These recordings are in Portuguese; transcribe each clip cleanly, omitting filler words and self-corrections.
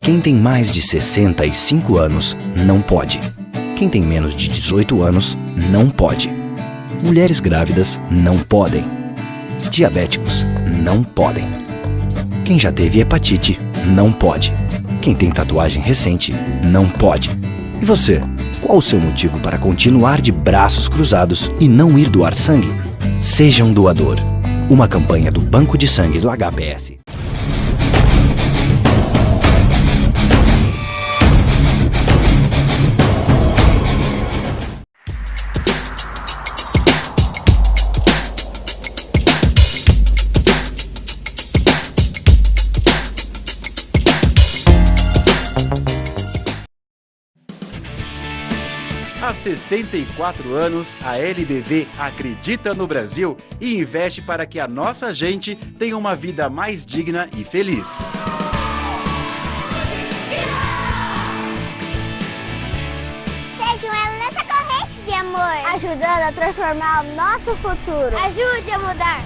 Quem tem mais de 65 anos não pode. Quem tem menos de 18 anos não pode. Mulheres grávidas não podem. Diabéticos não podem. Quem já teve hepatite não pode. Quem tem tatuagem recente não pode. E você, qual o seu motivo para continuar de braços cruzados e não ir doar sangue? Seja um doador. Uma campanha do Banco de Sangue do HPS. Há 64 anos, a LBV acredita no Brasil e investe para que a nossa gente tenha uma vida mais digna e feliz. Seja um elo nessa corrente de amor, ajudando a transformar o nosso futuro. Ajude a mudar.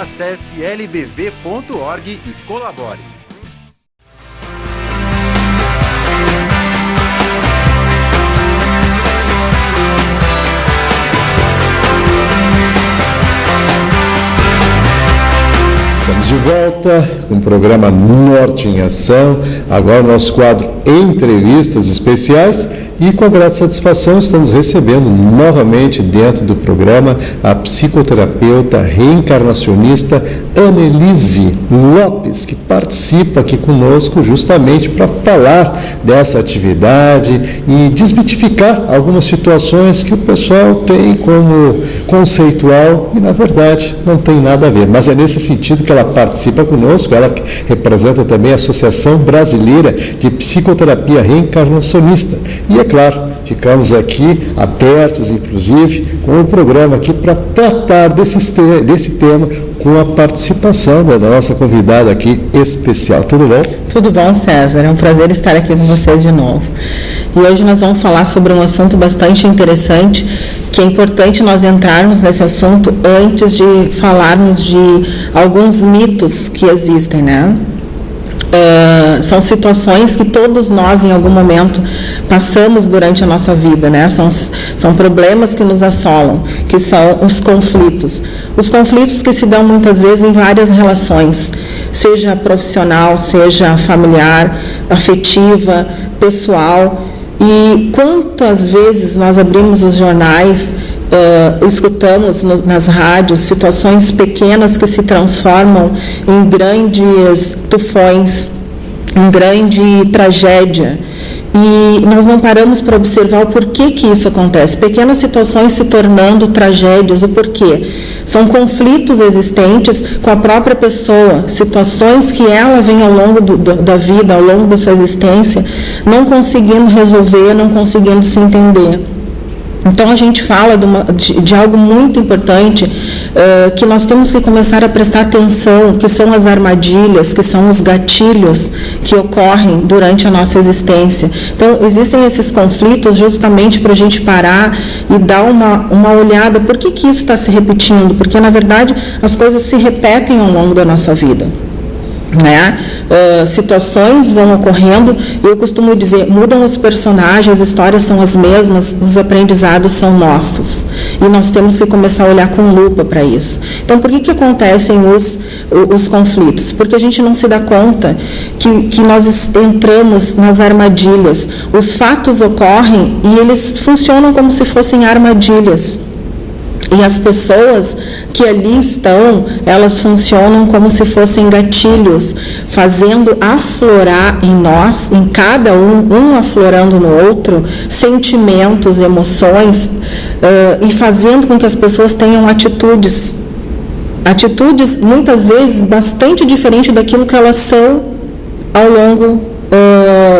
Acesse lbv.org e colabore. Estamos de volta com o programa Norte em Ação, agora nosso quadro Entrevistas Especiais, e com grande satisfação estamos recebendo novamente dentro do programa a psicoterapeuta reencarnacionista Annelise Lopes, que participa aqui conosco justamente para falar dessa atividade e desmitificar algumas situações que o pessoal tem como conceitual e na verdade não tem nada a ver, mas é nesse sentido que ela participa conosco. Ela representa também a Associação Brasileira de Psicoterapia Reencarnacionista e, é claro, ficamos aqui abertos, inclusive, com o programa aqui para tratar desse tema com a participação da nossa convidada aqui especial. Tudo bom? Tudo bom, César. É um prazer estar aqui com vocês de novo. E hoje nós vamos falar sobre um assunto bastante interessante, que é importante nós entrarmos nesse assunto antes de falarmos de alguns mitos que existem, né? São situações que todos nós em algum momento passamos durante a nossa vida, né? São problemas que nos assolam, que são os conflitos que se dão muitas vezes em várias relações, seja profissional, seja familiar, afetiva, pessoal. E quantas vezes nós abrimos os jornais, escutamos nas rádios situações pequenas que se transformam em grandes tufões, em grande tragédia, e nós não paramos para observar o porquê que isso acontece. Pequenas situações se tornando tragédias, o porquê? São conflitos existentes com a própria pessoa, situações que ela vem ao longo da vida, ao longo da sua existência, não conseguindo resolver, não conseguindo se entender. Então, a gente fala de algo muito importante, que nós temos que começar a prestar atenção, que são as armadilhas, que são os gatilhos que ocorrem durante a nossa existência. Então, existem esses conflitos justamente para a gente parar e dar uma olhada. Por que isso está se repetindo? Porque, na verdade, as coisas se repetem ao longo da nossa vida, né? Situações vão ocorrendo, eu costumo dizer, mudam os personagens, as histórias são as mesmas, os aprendizados são nossos, e nós temos que começar a olhar com lupa para isso. Então, por que acontecem os conflitos? Porque a gente não se dá conta que nós entramos nas armadilhas. Os fatos ocorrem e eles funcionam como se fossem armadilhas. E as pessoas que ali estão, elas funcionam como se fossem gatilhos, fazendo aflorar em nós, em cada um aflorando no outro, sentimentos, emoções, e fazendo com que as pessoas tenham atitudes muitas vezes bastante diferentes daquilo que elas são ao longo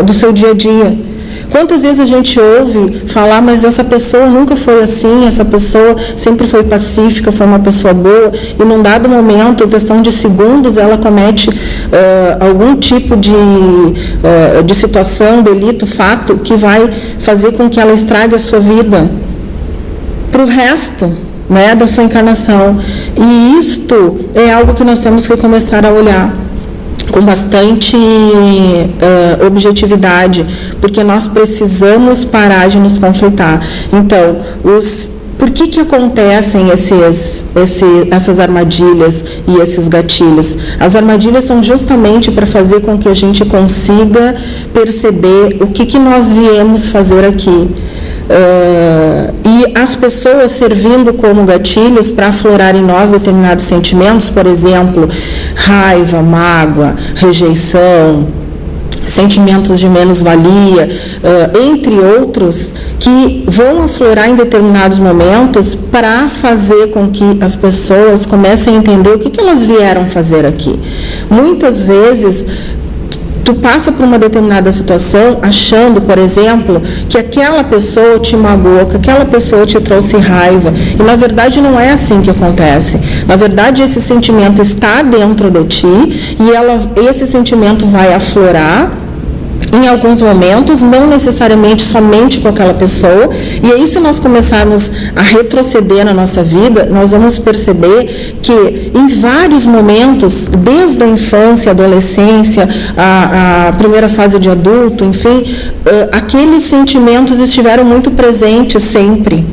do seu dia a dia. Quantas vezes a gente ouve falar, mas essa pessoa nunca foi assim, essa pessoa sempre foi pacífica, foi uma pessoa boa, e num dado momento, em questão de segundos, ela comete algum tipo de situação, delito, fato, que vai fazer com que ela estrague a sua vida para o resto, né, da sua encarnação. E isto é algo que nós temos que começar a olhar. com bastante objetividade, porque nós precisamos parar de nos conflitar. Então, por que acontecem essas armadilhas e esses gatilhos? As armadilhas são justamente para fazer com que a gente consiga perceber o que nós viemos fazer aqui. E as pessoas servindo como gatilhos para aflorar em nós determinados sentimentos, por exemplo, raiva, mágoa, rejeição, sentimentos de menos-valia, entre outros, que vão aflorar em determinados momentos para fazer com que as pessoas comecem a entender o que elas vieram fazer aqui. Muitas vezes, tu passa por uma determinada situação achando, por exemplo, que aquela pessoa te magoou, que aquela pessoa te trouxe raiva. E, na verdade, não é assim que acontece. Na verdade, esse sentimento está dentro de ti e esse sentimento vai aflorar em alguns momentos, não necessariamente somente com aquela pessoa. E aí, se nós começarmos a retroceder na nossa vida, nós vamos perceber que em vários momentos, desde a infância, adolescência, a primeira fase de adulto, enfim, aqueles sentimentos estiveram muito presentes sempre.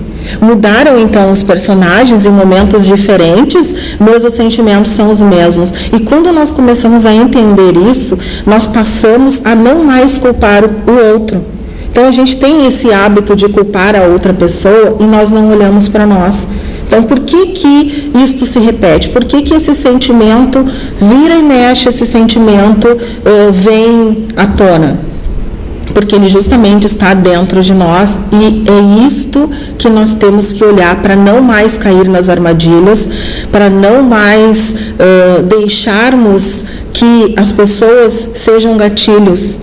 Mudaram então os personagens em momentos diferentes, mas os sentimentos são os mesmos. E quando nós começamos a entender isso, nós passamos a não mais culpar o outro. Então a gente tem esse hábito de culpar a outra pessoa e nós não olhamos para nós. Então, por que isto se repete? Por que esse sentimento vira e mexe, esse sentimento vem à tona? Porque ele justamente está dentro de nós e é isto que nós temos que olhar para não mais cair nas armadilhas, para não mais deixarmos que as pessoas sejam gatilhos.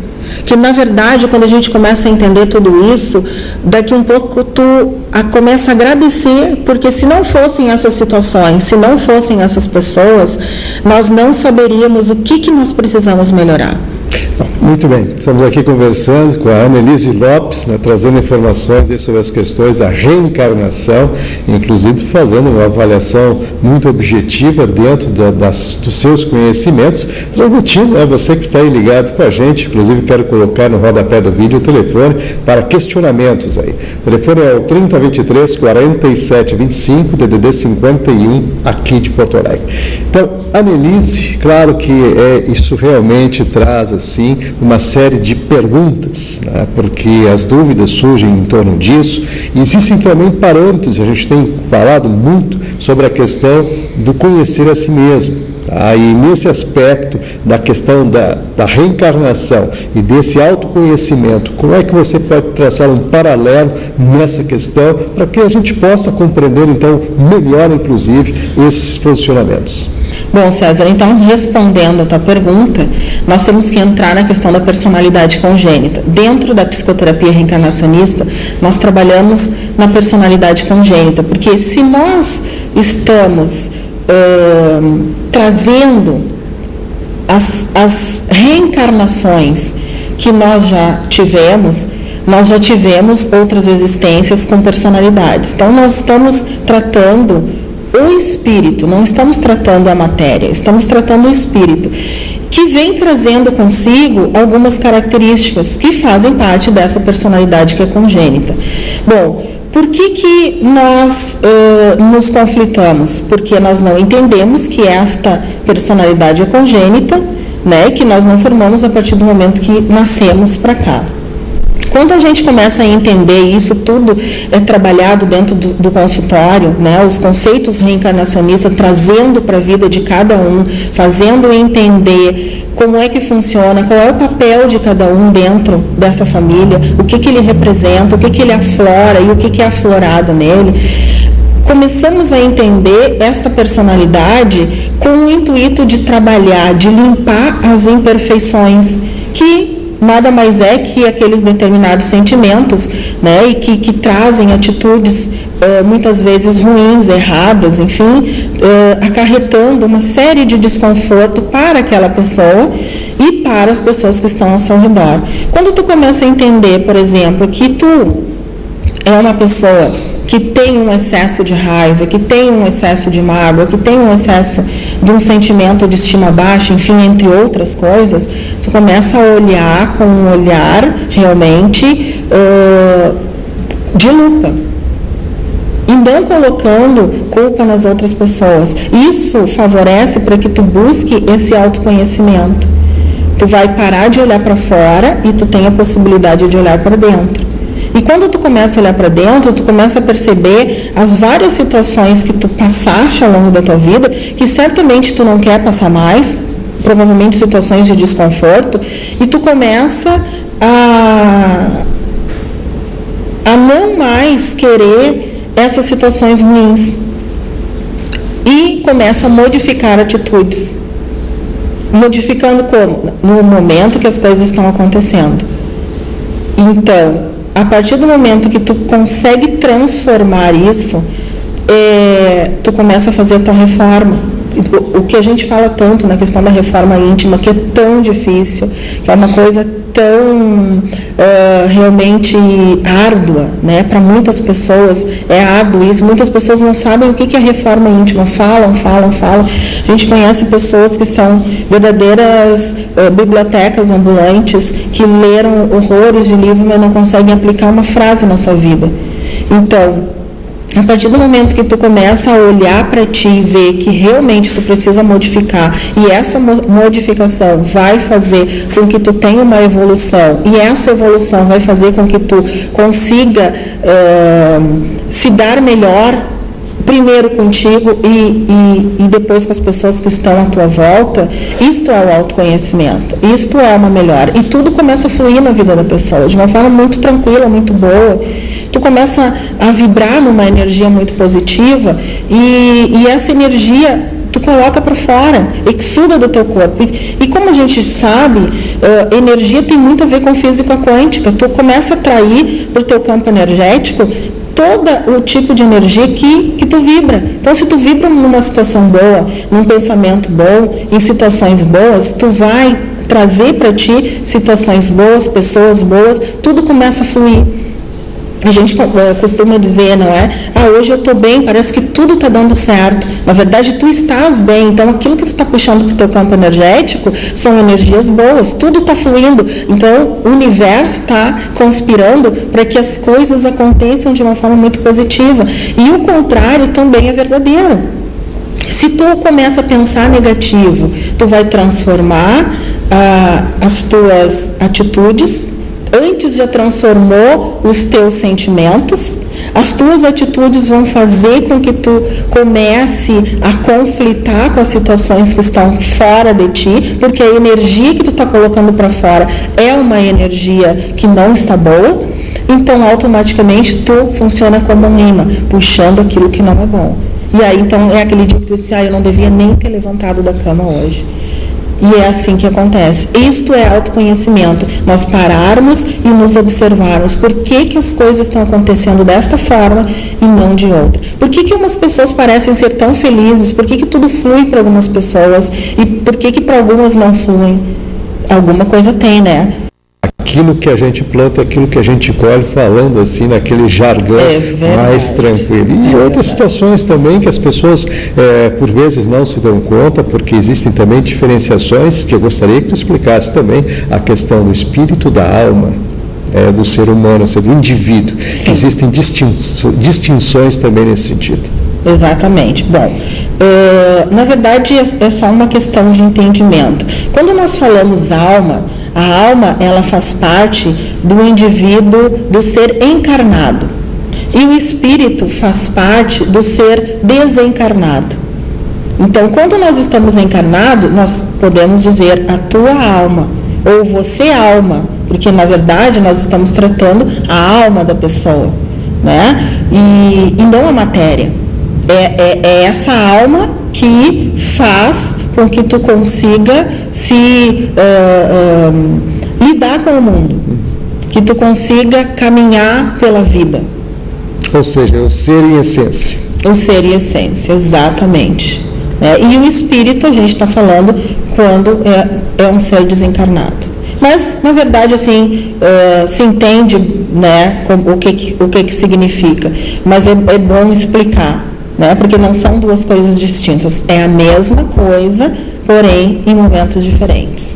Que, na verdade, quando a gente começa a entender tudo isso, daqui um pouco tu começa a agradecer, porque se não fossem essas situações, se não fossem essas pessoas, nós não saberíamos o que nós precisamos melhorar. Muito bem, estamos aqui conversando com a Annelise Lopes, né, trazendo informações aí sobre as questões da reencarnação, inclusive fazendo uma avaliação muito objetiva dentro dos seus conhecimentos, transmitindo, você que está aí ligado com a gente, inclusive quero colocar no rodapé do vídeo o telefone para questionamentos aí. O telefone é o 3023 4725, DDD 51, aqui de Porto Alegre. Então, Annelise, claro que isso realmente traz, assim, uma série de perguntas, né, porque as dúvidas surgem em torno disso. E existem também parâmetros, a gente tem falado muito sobre a questão do conhecer a si mesmo. Tá? E nesse aspecto da questão da reencarnação e desse autoconhecimento, como é que você pode traçar um paralelo nessa questão para que a gente possa compreender, então, melhor, inclusive, esses posicionamentos? Bom, César, então, respondendo a tua pergunta, nós temos que entrar na questão da personalidade congênita. Dentro da psicoterapia reencarnacionista, nós trabalhamos na personalidade congênita, porque se nós estamos trazendo as reencarnações que nós já tivemos outras existências com personalidades. Então, nós estamos tratando o espírito, não estamos tratando a matéria, estamos tratando o espírito, que vem trazendo consigo algumas características que fazem parte dessa personalidade que é congênita. Bom, por que nós nos conflitamos? Porque nós não entendemos que esta personalidade é congênita, né, que nós não formamos a partir do momento que nascemos para cá. Quando a gente começa a entender isso, tudo é trabalhado dentro do consultório, né? Os conceitos reencarnacionistas trazendo para a vida de cada um, fazendo entender como é que funciona, qual é o papel de cada um dentro dessa família, o que ele representa, o que ele aflora e o que é aflorado nele. Começamos a entender esta personalidade com o intuito de trabalhar, de limpar as imperfeições, que nada mais é que aqueles determinados sentimentos, né, e que trazem atitudes muitas vezes ruins, erradas, enfim, acarretando uma série de desconforto para aquela pessoa e para as pessoas que estão ao seu redor. Quando tu começa a entender, por exemplo, que tu é uma pessoa que tem um excesso de raiva, que tem um excesso de mágoa, que tem um excesso de um sentimento de estima baixa, enfim, entre outras coisas, tu começa a olhar com um olhar realmente de lupa. E não colocando culpa nas outras pessoas. Isso favorece para que tu busque esse autoconhecimento. Tu vai parar de olhar para fora e tu tem a possibilidade de olhar para dentro. E quando tu começa a olhar para dentro, tu começa a perceber as várias situações que tu passaste ao longo da tua vida, que certamente tu não quer passar mais, provavelmente situações de desconforto, e tu começa a não mais querer essas situações ruins e começa a modificar atitudes. Modificando como? No momento que as coisas estão acontecendo. Então, a partir do momento que tu consegue transformar isso, tu começa a fazer a tua reforma. O que a gente fala tanto na questão da reforma íntima, que é tão difícil, que é uma coisa tão realmente árdua, né? Para muitas pessoas é árduo isso, muitas pessoas não sabem o que é reforma íntima, falam. A gente conhece pessoas que são verdadeiras bibliotecas ambulantes, que leram horrores de livros, mas não conseguem aplicar uma frase na sua vida. Então, a partir do momento que tu começa a olhar para ti e ver que realmente tu precisa modificar, e essa modificação vai fazer com que tu tenha uma evolução, e essa evolução vai fazer com que tu consiga se dar melhor, primeiro contigo e depois com as pessoas que estão à tua volta, isto é o autoconhecimento, isto é uma melhora. E tudo começa a fluir na vida da pessoa, de uma forma muito tranquila, muito boa. Tu começa a vibrar numa energia muito positiva e essa energia tu coloca para fora, exuda do teu corpo. E como a gente sabe, energia tem muito a ver com física quântica. Tu começa a atrair para o teu campo energético todo o tipo de energia que tu vibra. Então, se tu vibra numa situação boa, num pensamento bom, em situações boas, tu vai trazer para ti situações boas, pessoas boas, tudo começa a fluir. A gente costuma dizer, não é? Hoje eu estou bem, parece que tudo está dando certo. Na verdade, tu estás bem. Então, aquilo que tu está puxando para o teu campo energético são energias boas. Tudo está fluindo. Então, o universo está conspirando para que as coisas aconteçam de uma forma muito positiva. E o contrário também é verdadeiro. Se tu começa a pensar negativo, tu vai transformar as tuas atitudes. Antes já transformou os teus sentimentos, as tuas atitudes vão fazer com que tu comece a conflitar com as situações que estão fora de ti, porque a energia que tu está colocando para fora é uma energia que não está boa, então automaticamente tu funciona como um imã, puxando aquilo que não é bom. E aí então é aquele dia que tu disse, eu não devia nem ter levantado da cama hoje. E é assim que acontece. Isto é autoconhecimento. Nós pararmos e nos observarmos. Por que as coisas estão acontecendo desta forma e não de outra? Por que umas pessoas parecem ser tão felizes? Por que tudo flui para algumas pessoas? E por que para algumas não fluem? Alguma coisa tem, né? Aquilo que a gente planta, aquilo que a gente colhe, falando assim, naquele jargão mais tranquilo. E outras situações também que as pessoas, por vezes, não se dão conta, porque existem também diferenciações que eu gostaria que tu explicasse também, a questão do espírito, da alma, do ser humano, do indivíduo. Que existem distinções também nesse sentido. Exatamente. Bom, na verdade é só uma questão de entendimento. Quando nós falamos alma, a alma, ela faz parte do indivíduo, do ser encarnado. E o espírito faz parte do ser desencarnado. Então, quando nós estamos encarnados, nós podemos dizer a tua alma, ou você alma, porque na verdade nós estamos tratando a alma da pessoa, né? E não a matéria. É essa alma que faz com que tu consiga se lidar com o mundo, que tu consiga caminhar pela vida. Ou seja, o ser em essência. O ser em essência, exatamente. E o espírito, a gente está falando quando é um ser desencarnado. Mas, na verdade, assim, se entende, né, o que significa. Mas é bom explicar, né, porque não são duas coisas distintas. É a mesma coisa, porém, em momentos diferentes.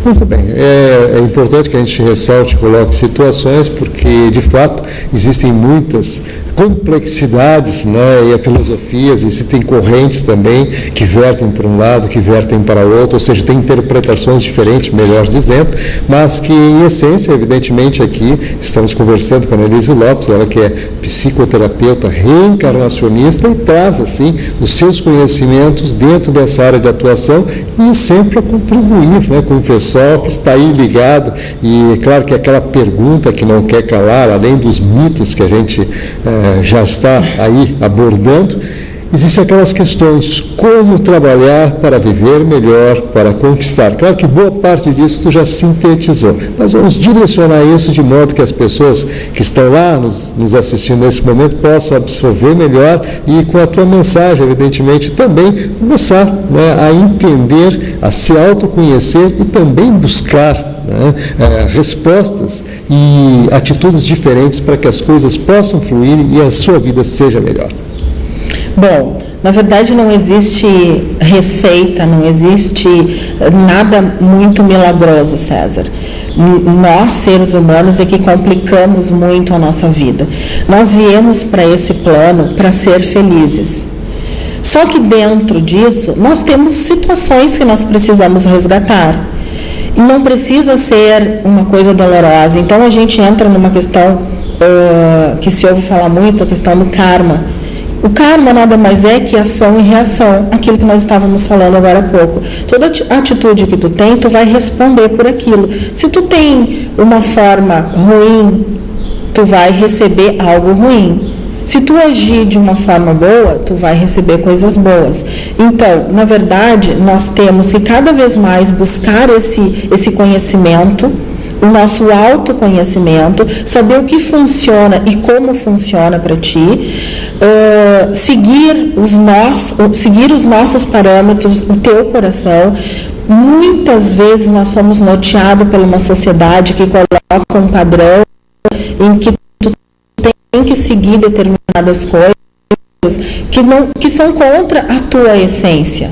Muito bem. É importante que a gente ressalte e coloque situações, porque, de fato, existem muitas complexidades, né, e a filosofias, existem correntes também que vertem para um lado, que vertem para o outro, ou seja, tem interpretações diferentes, melhor dizendo, mas que, em essência, evidentemente, aqui estamos conversando com a Annelise Lopes, ela que é psicoterapeuta reencarnacionista e traz, assim, os seus conhecimentos dentro dessa área de atuação e sempre a contribuir, né, com o pessoal que está aí ligado. E, claro, que aquela pergunta que não quer calar, além dos mitos que a gente já está aí abordando, existem aquelas questões: como trabalhar para viver melhor, para conquistar. Claro que boa parte disso tu já sintetizou, mas vamos direcionar isso de modo que as pessoas que estão lá nos assistindo nesse momento possam absorver melhor e, com a tua mensagem, evidentemente, também começar, né, a entender, a se autoconhecer e também buscar, né, respostas e atitudes diferentes para que as coisas possam fluir e a sua vida seja melhor. Bom, na verdade não existe receita, não existe nada muito milagroso, César. Nós, seres humanos, é que complicamos muito a nossa vida. Nós viemos para esse plano para ser felizes. Só que dentro disso, nós temos situações que nós precisamos resgatar. E não precisa ser uma coisa dolorosa. Então a gente entra numa questão que se ouve falar muito, a questão do karma. O karma nada mais é que ação e reação, aquilo que nós estávamos falando agora há pouco. Toda atitude que tu tem, tu vai responder por aquilo. Se tu tem uma forma ruim, tu vai receber algo ruim. Se tu agir de uma forma boa, tu vai receber coisas boas. Então, na verdade, nós temos que cada vez mais buscar esse conhecimento, o nosso autoconhecimento, saber o que funciona e como funciona para ti, seguir os nossos parâmetros, o teu coração. Muitas vezes nós somos norteados por uma sociedade que coloca um padrão em que tu tem que seguir determinadas coisas que são contra a tua essência.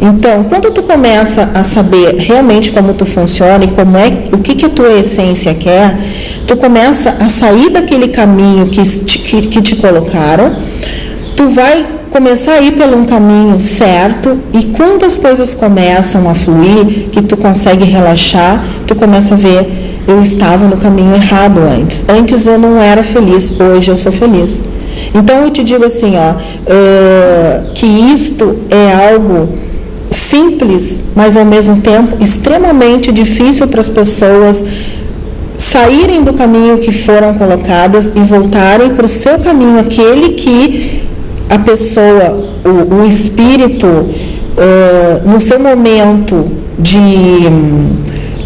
Então, quando tu começa a saber realmente como tu funciona e o que a tua essência quer, tu começa a sair daquele caminho que te colocaram, tu vai começar a ir por um caminho certo, e quando as coisas começam a fluir, que tu consegue relaxar, tu começa a ver: eu estava no caminho errado antes. Antes eu não era feliz, hoje eu sou feliz. Então eu te digo assim, que isto é algo simples, mas ao mesmo tempo extremamente difícil para as pessoas saírem do caminho que foram colocadas e voltarem para o seu caminho, aquele que a pessoa, o espírito, no seu momento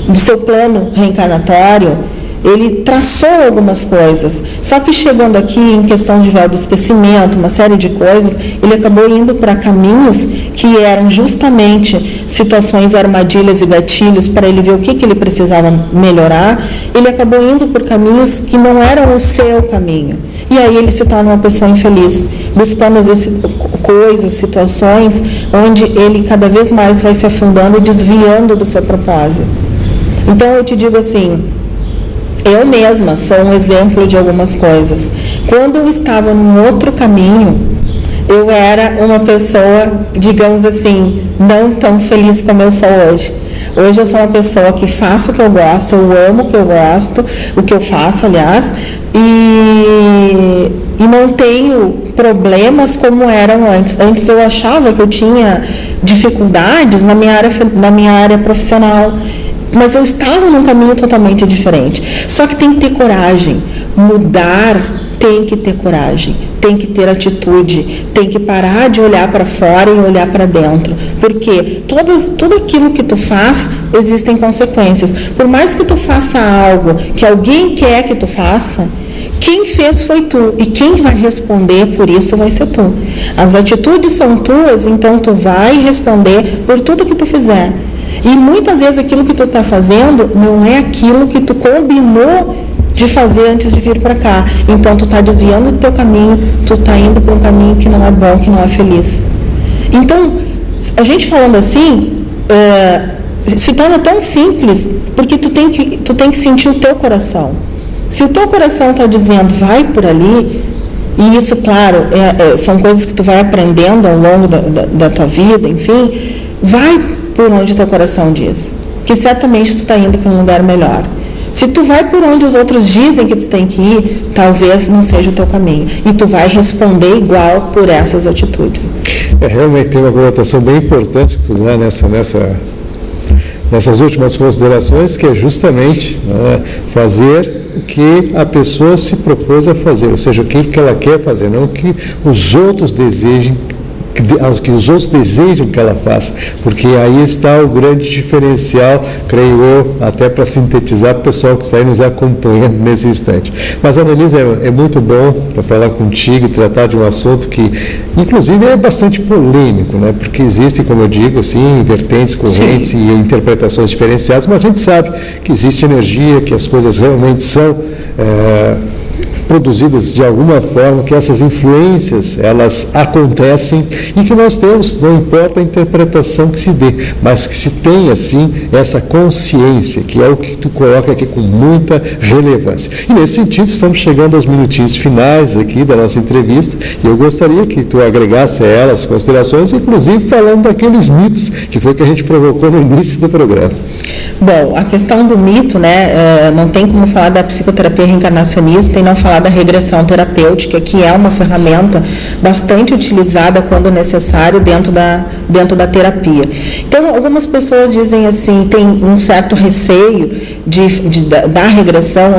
do seu plano reencarnatório, ele traçou algumas coisas, só que chegando aqui em questão de véu do esquecimento, uma série de coisas, ele acabou indo para caminhos que eram justamente situações, armadilhas e gatilhos para ele ver o que ele precisava melhorar. Ele acabou indo por caminhos que não eram o seu caminho, e aí ele se torna uma pessoa infeliz, buscando às vezes coisas, situações onde ele cada vez mais vai se afundando e desviando do seu propósito. Então eu te digo assim, eu mesma sou um exemplo de algumas coisas. Quando eu estava num outro caminho, eu era uma pessoa, digamos assim, não tão feliz como eu sou hoje. Hoje eu sou uma pessoa que faço o que eu gosto, eu amo o que eu gosto, o que eu faço, aliás, e não tenho problemas como eram antes. Antes eu achava que eu tinha dificuldades na minha área profissional, mas eu estava num caminho totalmente diferente. Só que tem que ter coragem. Mudar tem que ter coragem, tem que ter atitude, tem que parar de olhar para fora e olhar para dentro. Porque tudo aquilo que tu faz, existem consequências. Por mais que tu faça algo que alguém quer que tu faça, quem fez foi tu, e quem vai responder por isso vai ser tu. As atitudes são tuas, então tu vai responder por tudo que tu fizer. E muitas vezes aquilo que tu está fazendo não é aquilo que tu combinou de fazer antes de vir para cá. Então tu está desviando do teu caminho, tu está indo para um caminho que não é bom, que não é feliz. Então, a gente falando assim, se torna tão simples, porque tu tem que sentir o teu coração. Se o teu coração está dizendo, vai por ali, e isso, claro, são coisas que tu vai aprendendo ao longo da tua vida, enfim, vai por onde o teu coração diz, que certamente tu está indo para um lugar melhor. Se tu vai por onde os outros dizem que tu tem que ir, talvez não seja o teu caminho, e tu vai responder igual por essas atitudes. Realmente tem uma conotação bem importante que tu dá nessas últimas considerações, que é justamente fazer o que a pessoa se propôs a fazer, ou seja, o que ela quer fazer, não o que os outros desejam que ela faça, porque aí está o grande diferencial, creio eu, até para sintetizar para o pessoal que está aí nos acompanhando nesse instante. Mas, Annelise, é muito bom para falar contigo e tratar de um assunto que, inclusive, é bastante polêmico, né? Porque existem, como eu digo, assim, vertentes, correntes e interpretações diferenciadas, mas a gente sabe que existe energia, que as coisas realmente são produzidas de alguma forma, que essas influências, elas acontecem e que nós temos, não importa a interpretação que se dê, mas que se tenha, sim, essa consciência, que é o que tu coloca aqui com muita relevância. E nesse sentido, estamos chegando aos minutinhos finais aqui da nossa entrevista, e eu gostaria que tu agregasse a elas considerações, inclusive falando daqueles mitos, que foi o que a gente provocou no início do programa. Bom, a questão do mito, né, não tem como falar da psicoterapia reencarnacionista e não falar da regressão terapêutica, que é uma ferramenta bastante utilizada quando necessário dentro da terapia. Então, algumas pessoas dizem assim, tem um certo receio da regressão,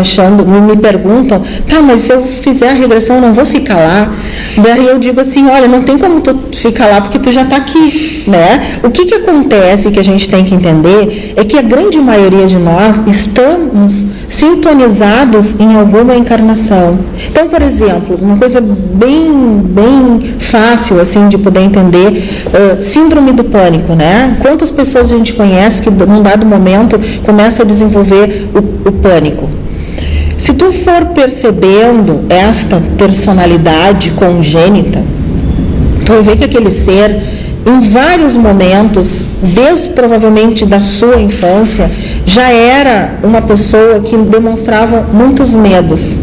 me perguntam, tá, mas se eu fizer a regressão eu não vou ficar lá? Daí eu digo assim, olha, não tem como tu ficar lá porque tu já está aqui, né? O que acontece, que a gente tem que entender, é que a grande maioria de nós estamos sintonizados em alguma encarnação. Então, por exemplo, uma coisa bem fácil assim de poder entender, síndrome do pânico, né? Quantas pessoas a gente conhece que num dado momento começa a desenvolver o pânico? Se tu for percebendo esta personalidade congênita, tu vai ver que aquele ser, em vários momentos, desde provavelmente da sua infância, já era uma pessoa que demonstrava muitos medos.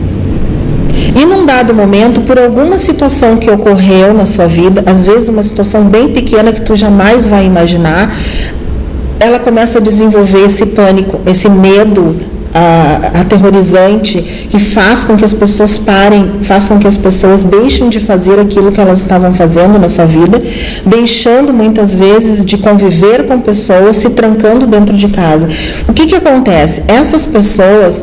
E num dado momento, por alguma situação que ocorreu na sua vida, às vezes uma situação bem pequena que tu jamais vai imaginar, ela começa a desenvolver esse pânico, esse medo aterrorizante, que faz com que as pessoas faz com que as pessoas deixem de fazer aquilo que elas estavam fazendo na sua vida, deixando muitas vezes de conviver com pessoas, se trancando dentro de casa. O que acontece? Essas pessoas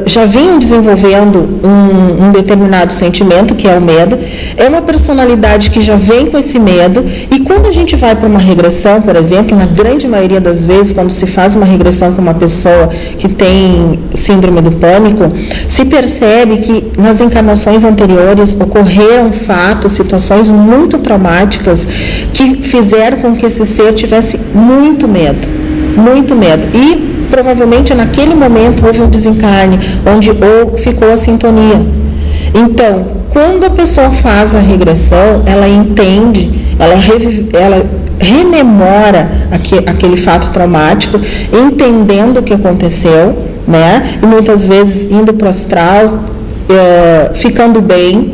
já vinham desenvolvendo um determinado sentimento, que é o medo, é uma personalidade que já vem com esse medo, e quando a gente vai para uma regressão, por exemplo, na grande maioria das vezes, quando se faz uma regressão com uma pessoa que tem síndrome do pânico, se percebe que nas encarnações anteriores ocorreram fatos, situações muito traumáticas que fizeram com que esse ser tivesse muito medo, e provavelmente naquele momento houve um desencarne, onde ficou a sintonia. Então, quando a pessoa faz a regressão, ela entende, ela rememora aquele fato traumático, entendendo o que aconteceu, né? E muitas vezes indo para o astral, ficando bem.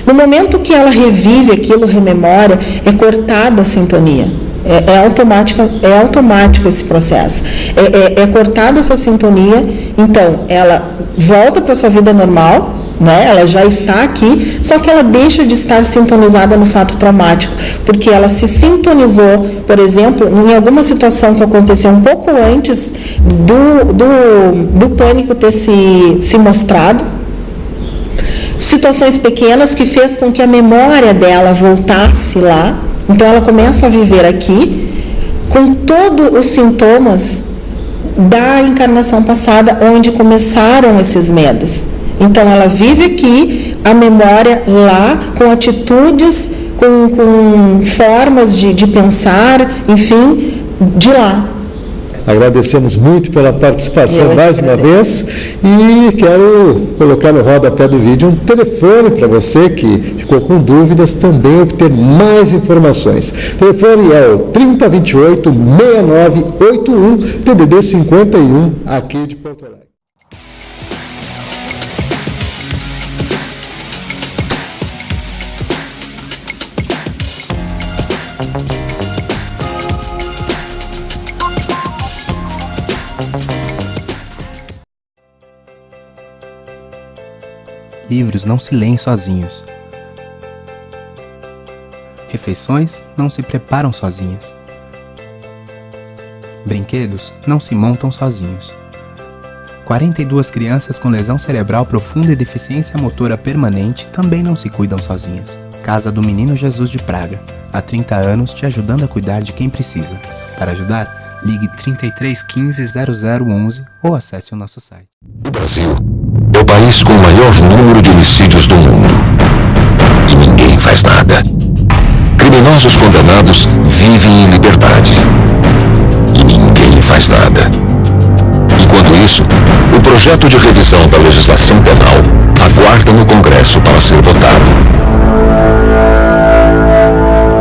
No momento que ela revive aquilo, rememora, é cortada a sintonia. É automático esse processo. É cortada essa sintonia, então ela volta para a sua vida normal, né? Ela já está aqui, só que ela deixa de estar sintonizada no fato traumático, porque ela se sintonizou, por exemplo, em alguma situação que aconteceu um pouco antes do pânico ter se mostrado, situações pequenas que fez com que a memória dela voltasse lá. Então ela começa a viver aqui com todos os sintomas da encarnação passada, onde começaram esses medos. Então ela vive aqui, a memória lá, com atitudes, com formas de pensar, enfim, de lá. agradecemos muito pela participação mais uma vez e quero colocar no rodapé do vídeo um telefone para você que ficou com dúvidas também obter mais informações. O telefone é o 3028-6981, TDD 51, aqui de Porto Alegre. Livros não se leem sozinhos. Refeições não se preparam sozinhas. Brinquedos não se montam sozinhos. 42 crianças com lesão cerebral profunda e deficiência motora permanente também não se cuidam sozinhas. Casa do Menino Jesus de Praga. Há 30 anos te ajudando a cuidar de quem precisa. Para ajudar, ligue 33 15 0011 ou acesse o nosso site. O Brasil é o país com o maior número de homicídios do mundo. E ninguém faz nada. Criminosos condenados vivem em liberdade. E ninguém faz nada. Enquanto isso, o projeto de revisão da legislação penal aguarda no Congresso para ser votado.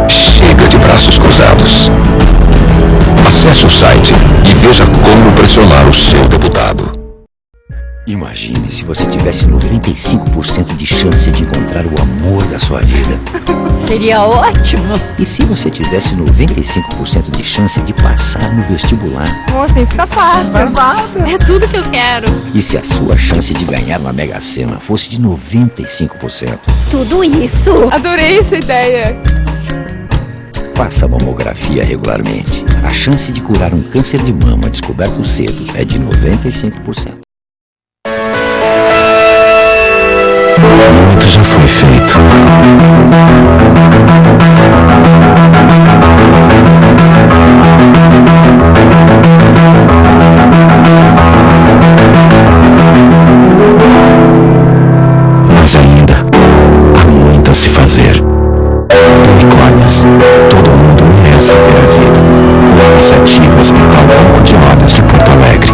Chega de braços cruzados. Acesse o site e veja como pressionar o seu deputado. Imagine se você tivesse 95% de chance de encontrar o amor da sua vida. Seria ótimo. E se você tivesse 95% de chance de passar no vestibular? Assim fica fácil. É tudo que eu quero. E se a sua chance de ganhar na Mega Sena fosse de 95%? Tudo isso. Adorei essa ideia. Faça mamografia regularmente. A chance de curar um câncer de mama descoberto cedo é de 95%. Muito já foi feito. Mas ainda há muito a se fazer. Unicórnios. Todo mundo merece ver a vida. Uma iniciativa Hospital Banco de Olhos de Porto Alegre.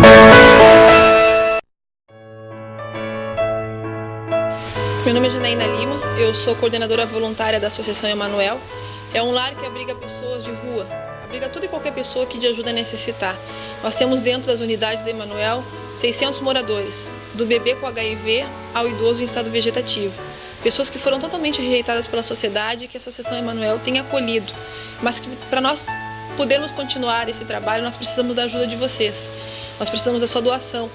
Meu nome é Janaína Lima, eu sou coordenadora voluntária da Associação Emanuel. É um lar que abriga pessoas de rua, abriga toda e qualquer pessoa que de ajuda necessitar. Nós temos dentro das unidades da Emanuel 600 moradores, do bebê com HIV ao idoso em estado vegetativo. Pessoas que foram totalmente rejeitadas pela sociedade e que a Associação Emanuel tem acolhido. Mas que para nós podermos continuar esse trabalho, nós precisamos da ajuda de vocês. Nós precisamos da sua doação.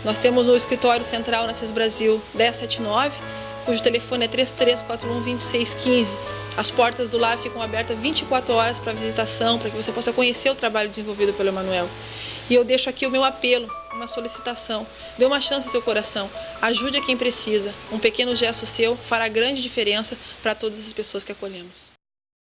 Nós temos o escritório central na CIS Brasil 1079, cujo telefone é 3341-2615. As portas do lar ficam abertas 24 horas para visitação, para que você possa conhecer o trabalho desenvolvido pelo Emanuel. E eu deixo aqui o meu apelo, uma solicitação. Dê uma chance ao seu coração. Ajude a quem precisa. Um pequeno gesto seu fará grande diferença para todas as pessoas que acolhemos.